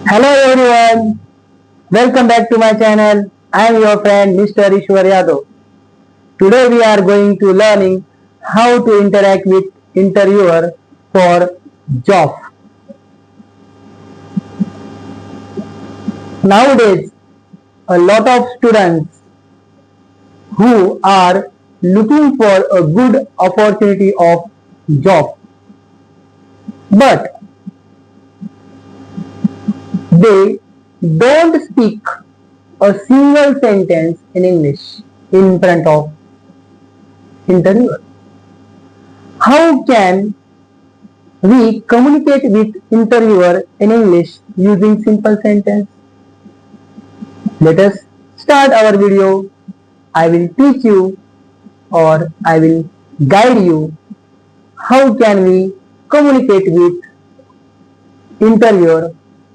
Hello everyone, welcome back to my channel. I am your friend Mr. Ishwar Yadav. Today we are going to learning how to interact with interviewer for job. Nowadays, a lot of students who are looking for a good opportunity of job, but they don't speak a single sentence in English in front of interviewer. How can we communicate with interviewer in English using simple sentence? Let us start our video. I will teach you or I will guide you how can we communicate with interviewer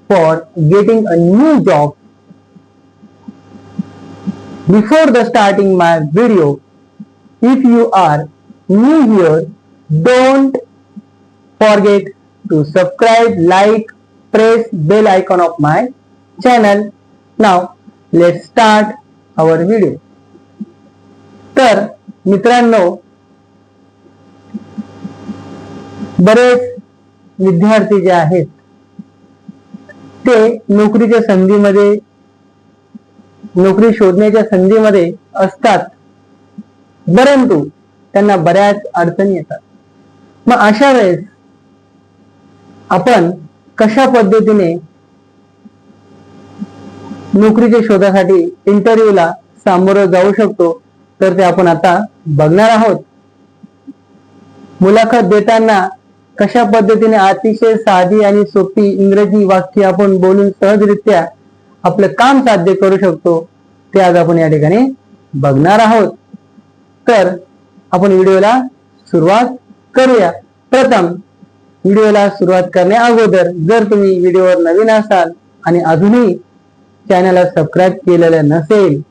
for getting a new job. Before the starting my video, if you are new here, don't forget to subscribe, like, press bell icon of my channel. Now let's start our video. तर मित्रांनो, बरेच विद्यार्थी जे आहेत ते नोकरीच्या संधीमध्ये नोकरी शोधण्याच्या संधीमध्ये असतात, परंतु त्यांना बऱ्याच अडचणी येतात. मग अशा वेळेस आपण कशा पद्धतीने नोकरीच्या शोधासाठी इंटरव्ह्यूला सामोरं जाऊ शकतो तर ते आपण आता बघणार आहोत. मुलाखत देताना कशा पद्धतीने अतिशय साधी आणि सोपी इंग्रजी वाक्य आपण बोलून सहजरित्या आपलं काम साध्य करू शकतो ते आज आपण या ठिकाणी बघणार आहोत. तर आपण व्हिडिओला सुरुवात करूया. प्रथम व्हिडिओला सुरुवात करण्या अगोदर जर तुम्ही व्हिडिओवर नवीन असाल आणि अजूनही चॅनलला सबस्क्राईब केलेलं नसेल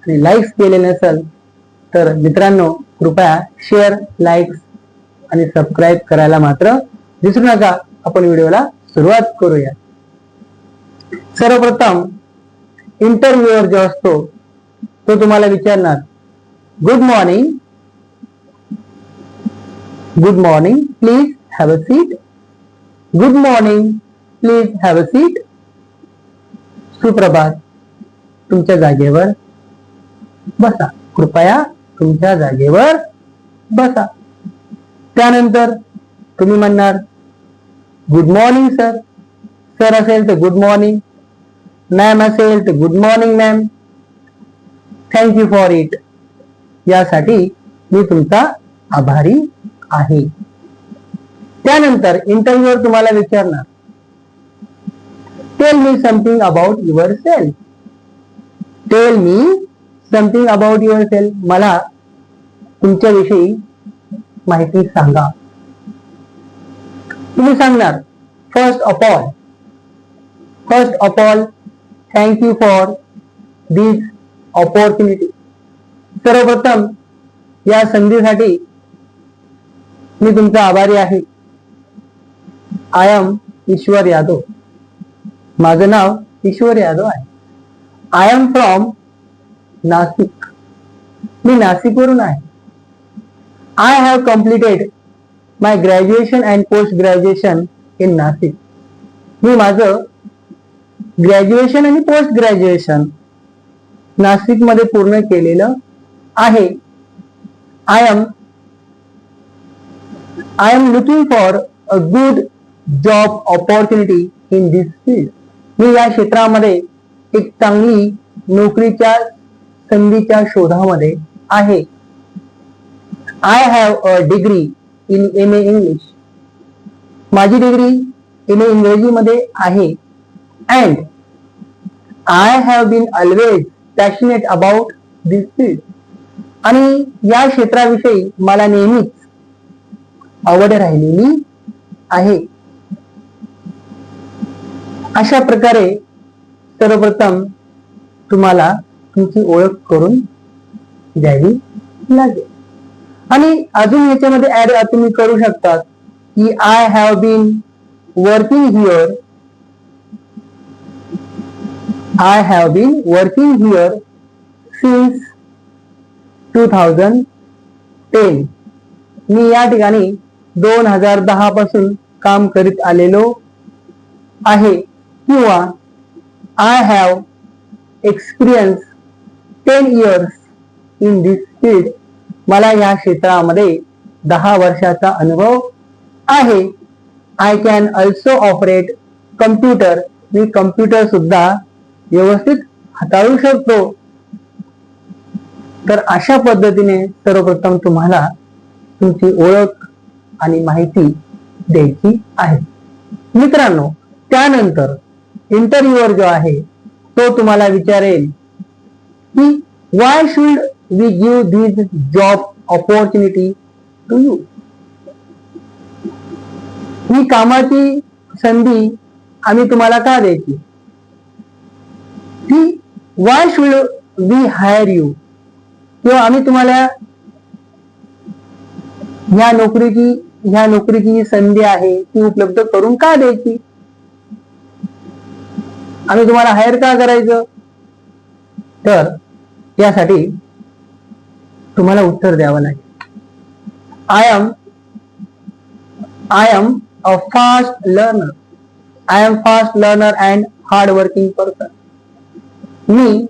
आणि लाईक्स केले नसेल तर मित्रांनो कृपया शेअर, लाईक्स आणि सबस्क्राईब करायला मात्र विसरू नका. आपण व्हिडिओला सुरुवात करूया. सर्वप्रथम इंटरव्ह्यूअर जो असतो तो तुम्हाला विचारणार, good morning, good morning, please have a seat. Good morning, please have a seat. सुप्रभात, तुमच्या जागेवर बसा. कृपया तुमच्या जागेवर बसा. त्यानंतर तुम्ही म्हणणार, गुड मॉर्निंग सर. सर असेल तर गुड मॉर्निंग, मॅम असेल तर good morning ma'am, thank you for it. यासाठी मी तुमचा आभारी आहे. त्यानंतर इंटरव्ह्यूअर तुम्हाला विचारणार, tell me something about yourself. Tell me something about yourself. मला तुमच्याविषयी माहिती सांगा. तुम्ही सांगणार, first of all thank you for this opportunity. सर्वप्रथम या संधीसाठी मी तुमचा आभारी आहे. I am Ishwar Yadav. माझं नाव ईश्वर यादव आहे. I am from Nashik. मी नाशिकवरून आहे. I have completed my graduation and post graduation in Nasik. मी माझं ग्रॅज्युएशन आणि पोस्ट ग्रॅज्युएशन नाशिक मध्ये पूर्ण केलेलं आहे. I am looking for a good job opportunity in this field. मी या क्षेत्रामध्ये एक चांगली नोकरीच्या संधीच्या शोधामध्ये आहे. I have a degree in MA English. माझी डिग्री MA इंग्रजी मध्ये आहे. And I have been always passionate about this field. आणि या क्षेत्राविषयी मला नेहमीच आवड राहिलेली आहे. अशा प्रकारे सर्वप्रथम तुम्हाला तुमची ओळख करून द्यावी लागेल. आणि अजून याच्यामध्ये ऍड तुम्ही करू शकता की I have been working here I have been working here since 2010. मी या ठिकाणी 2010 पासून काम करीत आलेलो आहे. किंवा I have experience 10 years in this field. मला या क्षेत्रामध्ये 10 वर्षाचा अनुभव आहे. I can also operate computer. मी कम्प्युटर सुद्धा व्यवस्थित हाताळू शकतो. तर अशा पद्धतीने सर्वप्रथम तुम्हाला तुमची ओळख आणि माहिती द्यायची आहे. मित्रांनो, त्यानंतर इंटरव्ह्यूअर जो आहे तो तुम्हाला विचारेल की why should we give this job opportunity to you. ही कामाची संधी आम्ही तुम्हाला का द्यायची? ती why should we hire you, किंवा आम्ही तुम्हाला ह्या नोकरीची जी संधी आहे ती उपलब्ध करून का द्यायची? आम्ही तुम्हाला हायर का करायचं? तर यासाठी तुम्हाला उत्तर द्यावं लागेल. I am a fast learner. I am fast learner and hardworking person. मी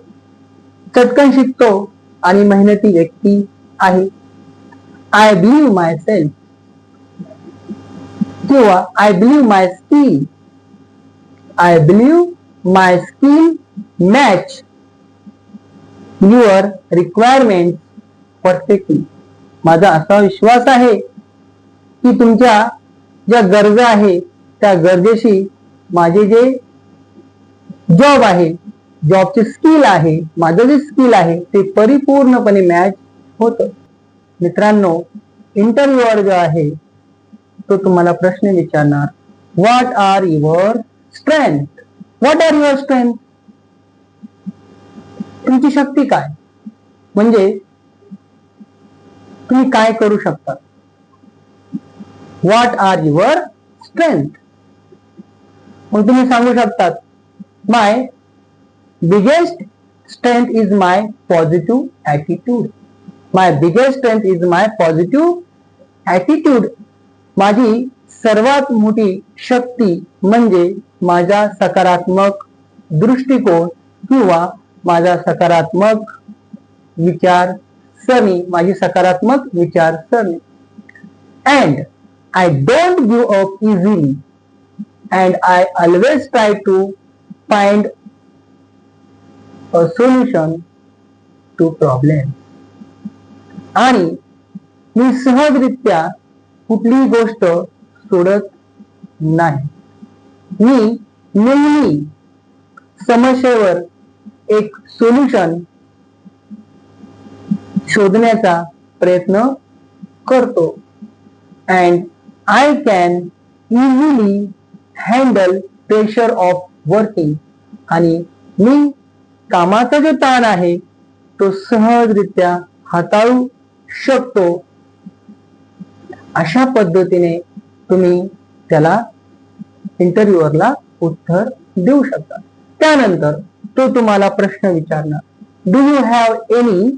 चटकन शिकतो आणि मेहनती व्यक्ती आहे. आय बिलीव्ह माय सेल्फ, किंवा I believe my skill. I believe my skill match your requirement perfectly. माझा असा विश्वास आहे की तुमच्या ज्या गरजा आहे त्या गरजेशी माझे जे जॉब आहे, जॉबचे स्किल आहे, माझं जे स्किल आहे ते परिपूर्णपणे मॅच होतं. मित्रांनो, इंटरव्ह्यूअर जो आहे तो तुम्हाला प्रश्न विचारणार, what are your strength. What are your strength. तुमची शक्ती काय, म्हणजे तुम्ही काय करू शकता. What are your strength. मग तुम्ही सांगू शकतात, my biggest strength is my positive attitude. My biggest strength is my positive attitude. माझी सर्वात मोठी शक्ती म्हणजे माझा सकारात्मक दृष्टिकोन किंवा माझा सकारात्मक विचारसरणी, माझी सकारात्मक विचारसरणी. And I don't give up easily and I always try to find a solution to problem. आणि मी सहजरित्या कुठलीही गोष्ट सोडत नाही. मी नेहमी समस्येवर एक सोल्युशन शोधण्याचा प्रयत्न करतो. And I can easily handle pressure of working. आणि मी कामाचा जो ताण आहे तो सहजरित्या हाताळू शकतो. अशा पद्धतीने तुम्ही त्याला इंटरव्ह्यूअरला उत्तर देऊ शकता. त्यानंतर तो तुम्हाला प्रश्न विचारणार, do you have any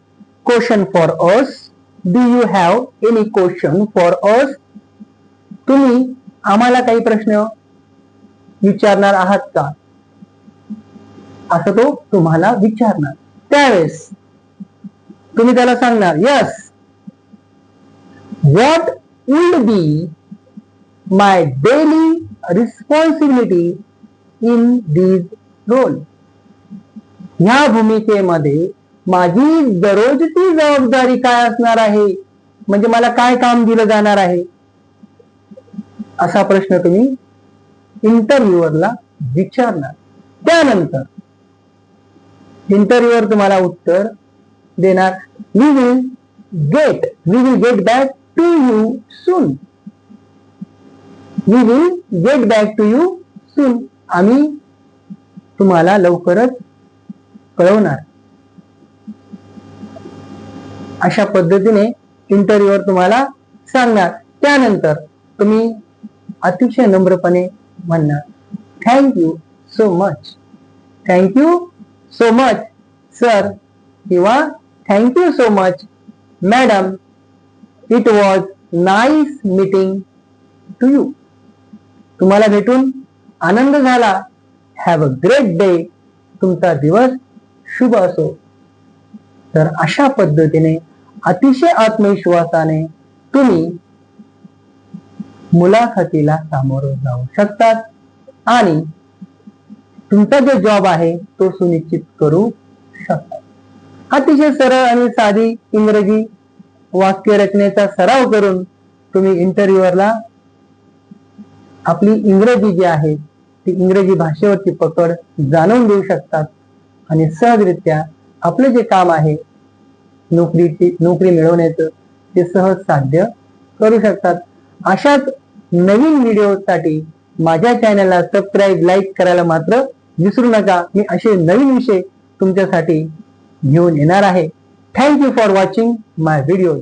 question for us. Do you have any question for us. तुम्ही आम्हाला काही प्रश्न विचारणार आहात का, असं तो तुम्हाला विचारणार. त्यावेळेस तुम्ही त्याला सांगणार, yes. What would be my daily responsibility in this role. ह्या भूमिकेमध्ये माझी दररोजची जबाबदारी काय असणार आहे, म्हणजे मला काय काम दिलं जाणार आहे, असा प्रश्न तुम्ही इंटरव्ह्यूअरला विचारणार. त्यानंतर इंटरव्ह्यूअर तुम्हाला उत्तर देणार, we will get back to you soon. We will get back to you soon. आम्ही तुम्हाला लवकरच कळवणार. अशा पद्धतीने इंटरव्ह्यूअर तुम्हाला सांगणार. त्यानंतर तुम्ही अतिशय नम्रपणे म्हणणार, thank you so much. Thank you so much sir किंवा thank you so much madam, it was nice meeting to you. तुम्हाला भेटून आनंद झाला. Have a great day. तुमचा दिवस शुभ असो. तर अशा पद्धतीने अतिशय आत्मविश्वासाने तुम्ही मुलाखतीला सामोरं जाऊ शकतात आणि तुमचा जो जॉब आहे तो सुनिश्चित करू शकतात. अतिशय सरळ आणि साधी इंग्रजी वाक्य रचनेचा सराव करून तुम्ही इंटरव्ह्यूअरला आपली इंग्रजी जी आहे ती इंग्रजी भाषेवरची पकड जाणून देऊ शकतात आणि सहजरित्या आपलं जे काम आहे नोकरी मिळवण्याचं ते सहज साध्य करू शकतात. अशाच नवीन व्हिडिओसाठी माझ्या चॅनलला सबस्क्राईब, लाईक करायला मात्र विसरू नका. मी असे नवीन विषय तुमच्यासाठी घेऊन येणार आहे. Thank you for watching my videos.